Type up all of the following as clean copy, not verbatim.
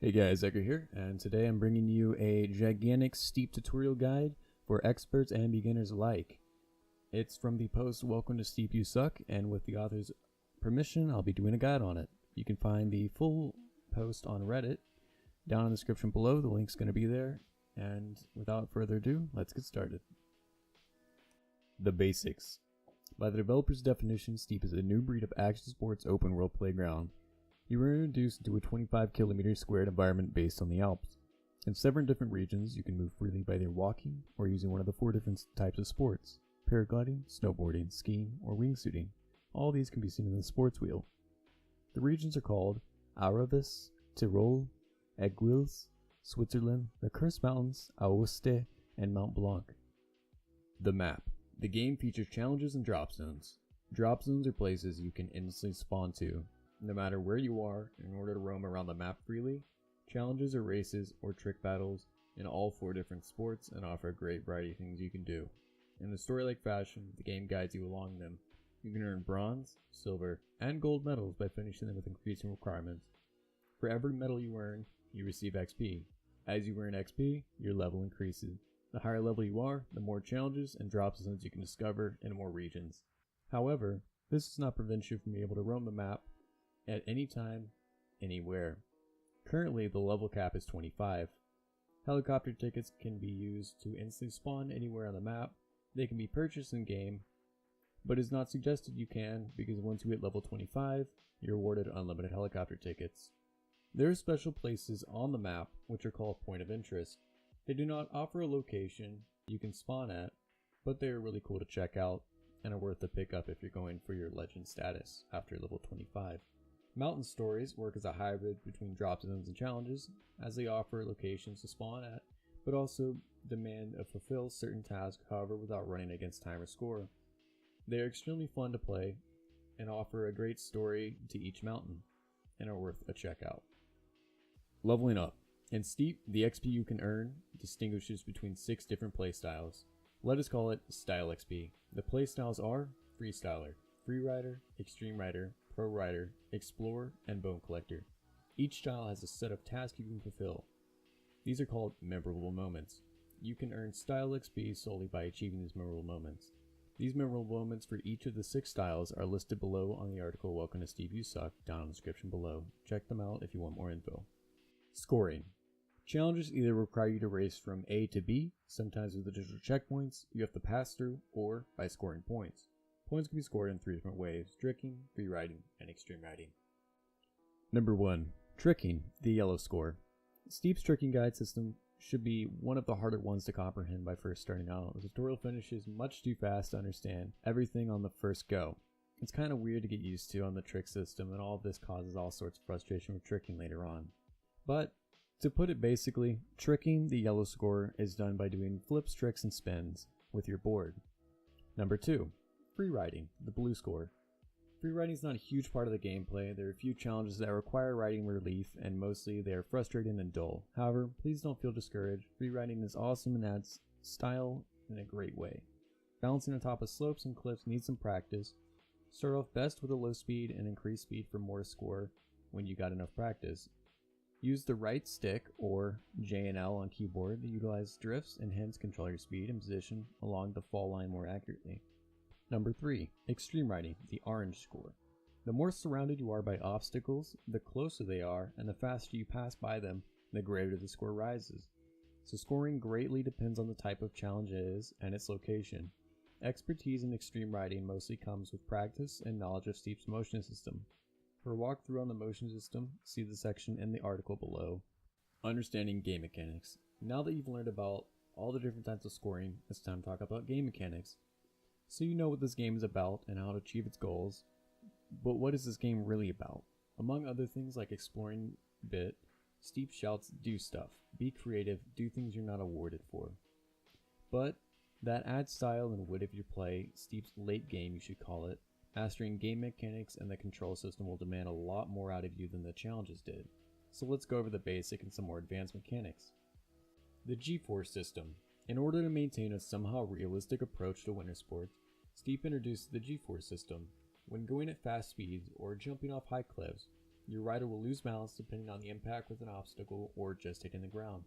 Hey guys, Edgar here, and today I'm bringing you a gigantic steep tutorial guide for experts and beginners alike. It's from the post Welcome to Steep You Suck, and with the author's permission, I'll be doing a guide on it. You can find the full post on Reddit. Down in the description below, the link's going to be there, and without further ado, let's get started. The basics. By the developer's definition, Steep is a new breed of action sports open world playground. You were introduced into a 25 kilometer squared environment based on the Alps. In 7 different regions, you can move freely by either walking or using one of the 4 different types of sports: paragliding, snowboarding, skiing, or wingsuiting. All these can be seen in the sports wheel. The regions are called Aravis, Tyrol, Aiguilles, Switzerland, the Cursed Mountains, Aoste, and Mont Blanc. The map. The game features challenges and drop zones. Drop zones are places you can instantly spawn to, no matter where you are, in order to roam around the map freely. Challenges are races or trick battles in all 4 different sports and offer a great variety of things you can do. In a story-like fashion, the game guides you along them. You can earn bronze, silver, and gold medals by finishing them with increasing requirements. For every medal you earn, you receive XP. As you earn XP, your level increases. The higher level you are, the more challenges and drop zones you can discover in more regions. However, this does not prevent you from being able to roam the map at any time, anywhere. Currently, the level cap is 25. Helicopter tickets can be used to instantly spawn anywhere on the map. They can be purchased in-game, but it is not suggested you can, because once you hit level 25, you're awarded unlimited helicopter tickets. There are special places on the map which are called point of interest. They do not offer a location you can spawn at, but they are really cool to check out and are worth the pickup if you're going for your legend status after level 25. Mountain stories work as a hybrid between drop zones and challenges, as they offer locations to spawn at, but also demand to fulfill certain tasks, however, without running against time or score. They are extremely fun to play and offer a great story to each mountain, and are worth a checkout. Leveling up. In Steep, the XP you can earn distinguishes between 6 different playstyles. Let us call it Style XP. The playstyles are Freestyler, Freerider, Extreme Rider, Pro Rider, Explorer, and Bone Collector. Each style has a set of tasks you can fulfill. These are called memorable moments. You can earn Style XP solely by achieving these memorable moments. These memorable moments for each of the 6 styles are listed below on the article Welcome to Steep You Suck, down in the description below. Check them out if you want more info. Scoring. Challenges either require you to race from A to B, sometimes with additional checkpoints you have to pass through, or by scoring points. Points can be scored in 3 different ways: tricking, free riding, and extreme riding. Number 1. Tricking, the yellow score. Steep's tricking guide system should be one of the harder ones to comprehend by first starting out. The tutorial finishes much too fast to understand everything on the first go. It's kind of weird to get used to on the trick system, and all of this causes all sorts of frustration with tricking later on. But to put it basically, tricking, the yellow score, is done by doing flips, tricks, and spins with your board. Number 2. Free riding, the blue score. Free riding is not a huge part of the gameplay. There are a few challenges that require riding relief, and mostly they are frustrating and dull. However, please don't feel discouraged. Free riding is awesome and adds style in a great way. Balancing on top of slopes and cliffs needs some practice. Start off best with a low speed and increase speed for more score when you got enough practice. Use the right stick, or J and L on keyboard, to utilize drifts and hence control your speed and position along the fall line more accurately. Number 3. Extreme riding, the orange score. The more surrounded you are by obstacles, the closer they are, and the faster you pass by them, the greater the score rises. So scoring greatly depends on the type of challenge it is and its location. Expertise in extreme riding mostly comes with practice and knowledge of Steep's motion system. For a walkthrough on the motion system, see the section in the article below. Understanding game mechanics. Now that you've learned about all the different types of scoring, it's time to talk about game mechanics. So you know what this game is about and how to achieve its goals, but what is this game really about? Among other things like exploring a bit, Steep shouts, do stuff, be creative, do things you're not awarded for. But that adds style and wit of your play. Steep's late game, you should call it. Mastering game mechanics and the control system will demand a lot more out of you than the challenges did. So let's go over the basic and some more advanced mechanics. The G-Force system. In order to maintain a somehow realistic approach to winter sports, Steep introduced the G-Force system. When going at fast speeds or jumping off high cliffs, Your rider will lose balance depending on the impact with an obstacle or just hitting the ground.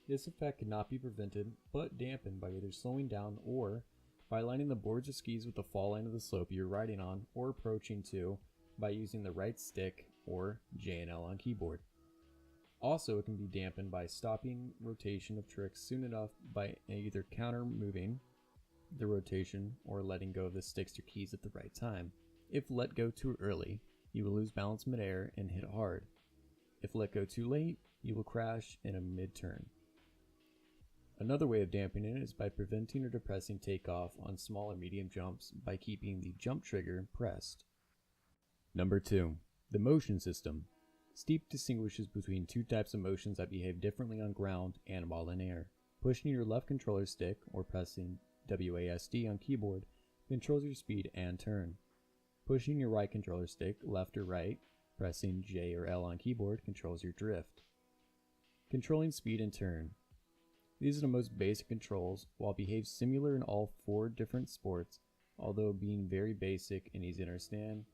This effect cannot be prevented, but dampened by either slowing down or by aligning the boards or skis with the fall line of the slope you're riding on or approaching to by using the right stick or J and L on keyboard. Also, it can be dampened by stopping rotation of tricks soon enough by either counter moving the rotation or letting go of the sticks or keys at the right time. If let go too early, you will lose balance midair and hit hard. If let go too late, you will crash in a mid-turn. Another way of dampening it is by preventing or depressing takeoff on small or medium jumps by keeping the jump trigger pressed. Number 2. The motion system. Steep distinguishes between two types of motions that behave differently on ground and while in air. Pushing your left controller stick or pressing WASD on keyboard controls your speed and turn. Pushing your right controller stick, left or right, pressing J or L on keyboard controls your drift. Controlling speed and turn. These are the most basic controls, while behave similar in all 4 different sports, although being very basic and easy to understand.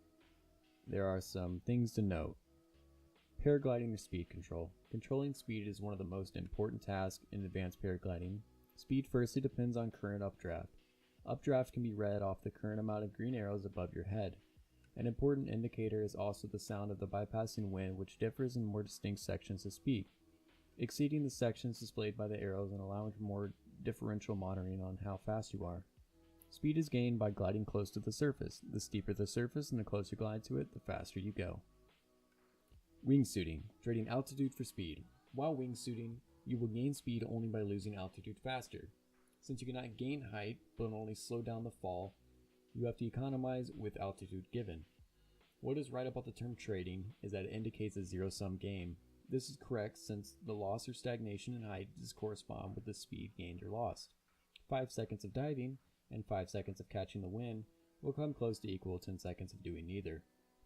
There are some things to note. Paragliding or speed control. Controlling speed is one of the most important tasks in advanced paragliding. Speed firstly depends on current updraft. Updraft can be read off the current amount of green arrows above your head. An important indicator is also the sound of the bypassing wind, which differs in more distinct sections of speed, exceeding the sections displayed by the arrows and allowing for more differential monitoring on how fast you are. Speed is gained by gliding close to the surface. The steeper the surface and the closer you glide to it, the faster you go. Wingsuiting, trading altitude for speed. While wingsuiting, you will gain speed only by losing altitude faster. Since you cannot gain height, but only slow down the fall, you have to economize with altitude given. What is right about the term trading is that it indicates a zero-sum game. This is correct since the loss or stagnation in height does correspond with the speed gained or lost. 5 seconds of diving and 5 seconds of catching the wind will come close to equal 10 seconds of doing neither.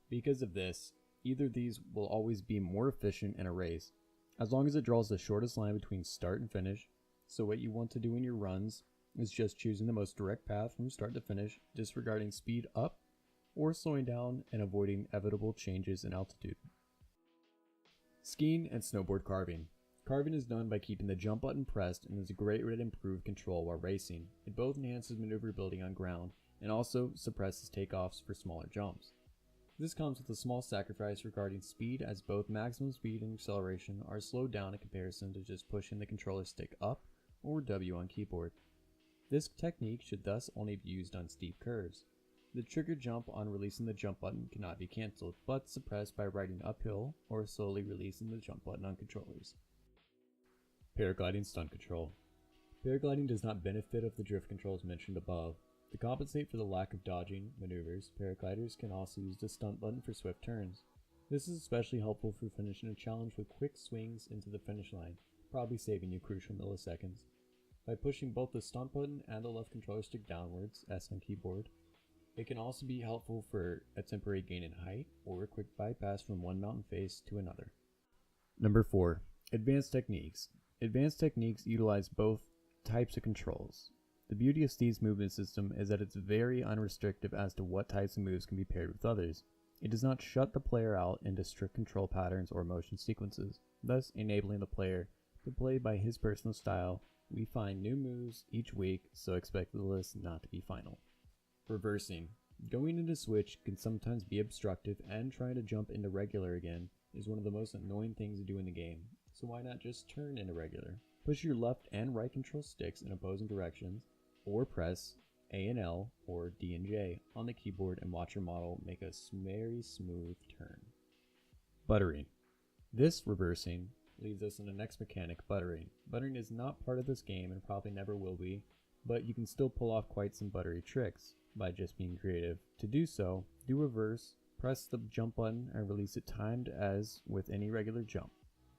Because of this, either of these will always be more efficient in a race, as long as it draws the shortest line between start and finish. So what you want to do in your runs is just choosing the most direct path from start to finish, disregarding speed up or slowing down and avoiding inevitable changes in altitude. Skiing and snowboard carving. Carving is done by keeping the jump button pressed and is a great way to improve control while racing. It both enhances maneuverability on ground and also suppresses takeoffs for smaller jumps. This comes with a small sacrifice regarding speed, as both maximum speed and acceleration are slowed down in comparison to just pushing the controller stick up or W on keyboard. This technique should thus only be used on steep curves. The trigger jump on releasing the jump button cannot be cancelled, but suppressed by riding uphill or slowly releasing the jump button on controllers. Paragliding stunt control. Paragliding does not benefit of the drift controls mentioned above. To compensate for the lack of dodging maneuvers, paragliders can also use the stunt button for swift turns. This is especially helpful for finishing a challenge with quick swings into the finish line, probably saving you crucial milliseconds. By pushing both the stunt button and the left controller stick downwards, S on keyboard, it can also be helpful for a temporary gain in height or a quick bypass from one mountain face to another. Number 4. Advanced techniques. Advanced techniques utilize both types of controls. The beauty of Steve's movement system is that it's very unrestrictive as to what types of moves can be paired with others. It does not shut the player out into strict control patterns or motion sequences, thus enabling the player to play by his personal style. We find new moves each week, so expect the list not to be final. Reversing. Going into switch can sometimes be obstructive, and trying to jump into regular again is one of the most annoying things to do in the game, so why not just turn into regular? Push your left and right control sticks in opposing directions, or press A and L or D and J on the keyboard and watch your model make a very smooth turn. Buttering. This reversing leads us in the next mechanic, buttering. Buttering is not part of this game and probably never will be, but you can still pull off quite some buttery tricks by just being creative. To do so, do reverse, press the jump button and release it timed as with any regular jump.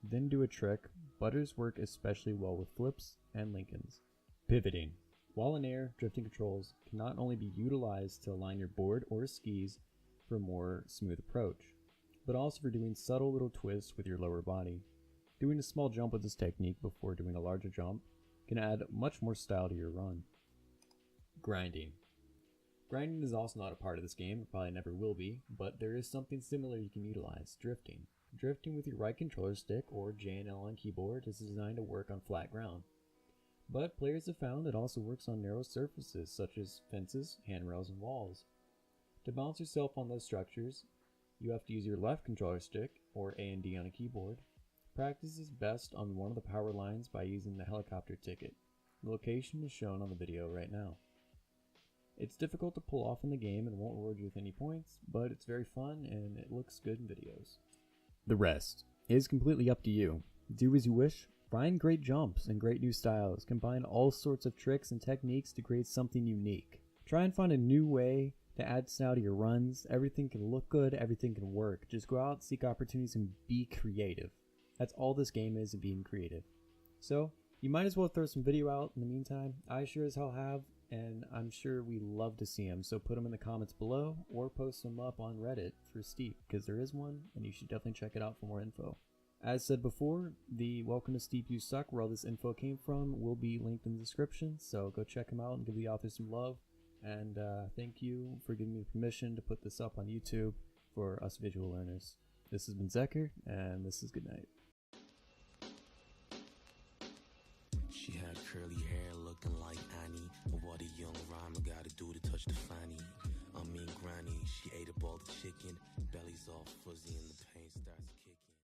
Then do a trick. Butters work especially well with flips and Lincolns. Pivoting. While in air, drifting controls can not only be utilized to align your board or skis for a more smooth approach, but also for doing subtle little twists with your lower body. Doing a small jump with this technique before doing a larger jump can add much more style to your run. Grinding. Grinding is also not a part of this game, it probably never will be, but there is something similar you can utilize, drifting. Drifting with your right controller stick or J and L on keyboard is designed to work on flat ground. But players have found it also works on narrow surfaces such as fences, handrails, and walls. To balance yourself on those structures, you have to use your left controller stick or A and D on a keyboard. Practice is best on one of the power lines by using the helicopter ticket. The location is shown on the video right now. It's difficult to pull off in the game and won't reward you with any points, but it's very fun and it looks good in videos. The rest is completely up to you. Do as you wish, find great jumps and great new styles, combine all sorts of tricks and techniques to create something unique. Try and find a new way to add style to your runs. Everything can look good, everything can work. Just go out, seek opportunities, and be creative. That's all this game is, being creative. So, you might as well throw some video out in the meantime. I sure as hell have, and I'm sure we love to see them, so put them in the comments below or post them up on Reddit for Steep, because there is one and you should definitely check it out for more info. As said before, the Welcome to Steep You Suck, where all this info came from, will be linked in the description, so go check them out and give the author some love. And thank you for giving me permission to put this up on YouTube for us visual learners. This has been Zeker, and this is good night. She had curly hair looking like Annie, but what a young rhymer gotta do to touch the fanny. I mean granny, she ate up all the chicken, belly's all fuzzy and